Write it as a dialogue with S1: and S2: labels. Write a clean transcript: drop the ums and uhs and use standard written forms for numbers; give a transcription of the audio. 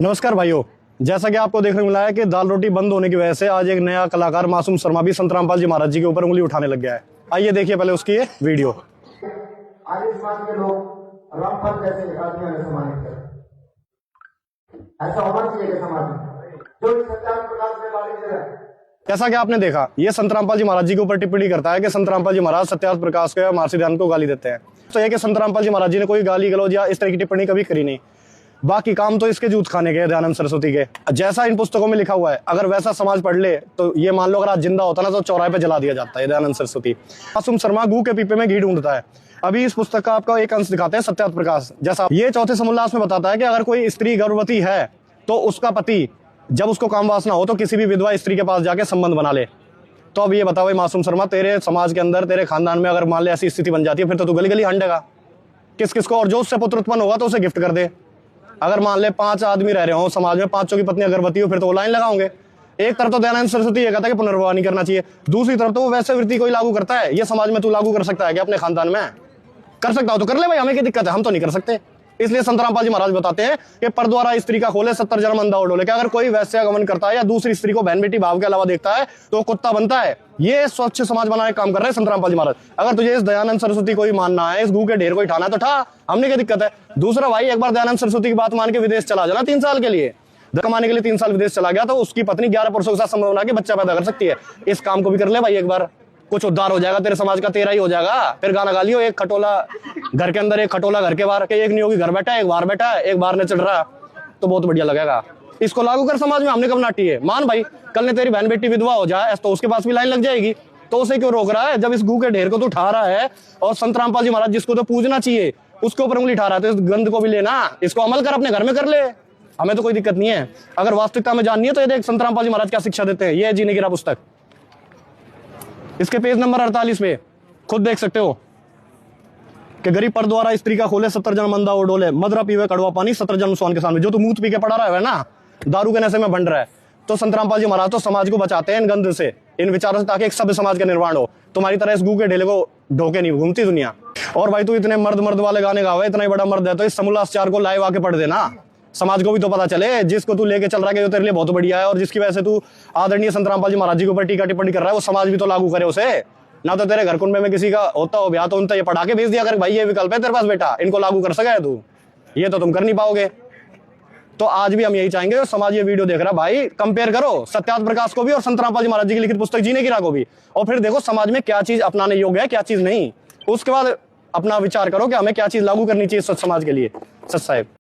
S1: नमस्कार भाइयों। जैसा कि आपको देखने को मिला है कि दाल रोटी बंद होने की वजह से आज एक नया कलाकार मासूम शर्मा भी संत रामपाल जी महाराज जी के ऊपर उंगली उठाने लग गया है। आइए देखिए पहले उसकी ये वीडियो।
S2: आर्य समाज के लोग रामपाल जैसे आदमियों ने सम्मानित करें। ऐसा होना चाहिए कि समाज में जो इस सत्याग्रह प्रकाश में वाले दे रहा है।
S1: जैसा कि आपने देखा, ये संत रामपाल जी महाराज जी के ऊपर टिप्पणी करता है कि संत रामपाल जी महाराज सत्याग्रह प्रकाश को या महर्षि दयानंद को गाली देते हैं। तो यह कि संत रामपाल जी महाराज जी ने कोई गाली गलौज या इस तरह की टिप्पणी कभी करी नहीं। बाकी काम तो इसके जूत खाने के दयानंद सरस्वती के, जैसा इन पुस्तकों में लिखा हुआ है। अगर वैसा समाज पढ़ ले तो ये मान लो अगर आज जिंदा होता ना तो चौराहे पे जला दिया जाता है दयानंद सरस्वती। मासूम शर्मा गू के पीपे में घी ढूंढता है। अभी इस पुस्तक का आपका एक अंश दिखाते हैं, सत्याग्रह प्रकाश। जैसा ये चौथे समोल्लास में बताता है कि अगर कोई स्त्री गर्भवती है तो उसका पति जब उसको काम वासना हो तो किसी भी विधवा स्त्री के पास जाके संबंध बना ले। तो अब ये बताओ भाई मासूम शर्मा, तेरे समाज के अंदर तेरे खानदान में अगर मान ले ऐसी स्थिति बन जाती है फिर तो तू गली गली हंडेगा किस किस को, और जो उससे पुत्र उत्पन्न होगा तो उसे गिफ्ट कर दे। अगर मान ले 5 आदमी रह रहे हो समाज में, 5 की पत्नी गर्भवती हो फिर तो वो लाइन लगाओगे। एक तरफ तो दयानंद सरस्वती ये कहता है कि पुनर्विवाह नहीं करना चाहिए, दूसरी तरफ तो वो वैसे वृत्ति कोई लागू करता है। ये समाज में तू लागू कर सकता है क्या? अपने खानदान में कर सकता हो तो कर ले भाई, हमें क्या दिक्कत है? हम तो नहीं कर सकते। इसलिए संत रामपाल जी महाराज बताते हैं कि पर द्वारा स्त्री का खोले 70 जन्म अंधा डोले। कि अगर कोई वैश्य गमन करता है या दूसरी स्त्री को बहन बेटी भाव के अलावा देखता है तो वो कुत्ता बनता है। ये स्वच्छ समाज बनाने का काम कर रहे हैं संत रामपाल जी महाराज। अगर तुझे इस दयानंद सरस्वती को ही मानना है, इस गू के ढेर को उठाना है तो ठा, हमने क्या दिक्कत है? दूसरा भाई, एक बार दयानंद सरस्वती की बात मान के विदेश चला जाना 3 साल के लिए, कमाने के लिए 3 साल विदेश चला गया तो उसकी पत्नी 11 पुरुषों के साथ संबंध बना के बच्चा पैदा कर सकती है। इस काम को भी कर ले भाई एक बार, कुछ उद्धार हो जाएगा तेरे समाज का, तेरा ही हो जाएगा। फिर गाना गा लियो, एक खटोला घर के अंदर, एक खटोला घर के बाहर, के एक नहीं होगी घर बैठा है, एक बाहर बैठा है, एक बाहर ने चढ़ रहा, तो बहुत बढ़िया लगेगा। इसको लागू कर समाज में, हमने कब नाटी है। मान भाई, कल ने तेरी बहन बेटी विधवा हो जाए तो उसके पास भी लाइन लग जाएगी। तो उसे क्यों रोक रहा है? जब इस गू के ढेर को तो उठा रहा है और संत रामपाल जी महाराज जिसको तो पूजना चाहिए उसके ऊपर उंगली उठा रहा है, तो इस गंध को भी लेना, इसको अमल कर, अपने घर में कर ले, हमें तो कोई दिक्कत नहीं है। अगर वास्तविकता में जाननी है तो ये देख संत रामपाल जी महाराज क्या शिक्षा देते हैं। ये है जीने की राह पुस्तक, इसके पेज नंबर 48 पे खुद देख सकते हो कि गरीब पर द्वारा स्त्री का खोले 70 जन्म अंधा और डोले, मदरा पीवे कड़वा पानी 70 जन्म स्वान के सामने। जो तू मूत पी के पड़ा रहा है ना, दारू के नशे में बंड रहा है, तो संत रामपाल जी महाराज तो समाज को बचाते हैं इन गंध से, इन विचारों से, ताकि एक सभ्य समाज का निर्माण हो। तुम्हारी तरह इस गू के ढेले को ढोके नहीं घूमती दुनिया। और भाई तू इतने मर्द वाले गाने गावे, इतना ही बड़ा मर्द है तो इस समोल्लास 4 को लाइव आके पढ़ देना, समाज को भी तो पता चले। जिसको तू लेके चल रहा है जो तेरे लिए बहुत बढ़िया है और जिसकी वजह से तू आदरणीय संत रामपाल जी महाराज जी के ऊपर टीका टिप्पणी कर रहा है, वो समाज भी तो लागू करे उसे। ना तो तेरे घर कुंबे में किसी का होता हो ब्याह तो उनसे ये पढ़ा के भेज दिया कर, भाई ये विकल्प है तेरे पास बेटा, इनको लागू कर सका है तू, ये तो तुम कर नहीं पाओगे। तो आज भी हम यही चाहेंगे, समाज ये वीडियो देख रहा भाई, कंपेयर करो सत्याग्रह प्रकाश को भी और संत रामपाल जी महाराज जी की लिखित पुस्तक जीने की राह को भी, और फिर देखो समाज में क्या चीज अपनाने योग्य है क्या चीज नहीं। उसके बाद अपना विचार करो कि हमें क्या चीज लागू करनी चाहिए सच समाज के लिए। सच साहेब।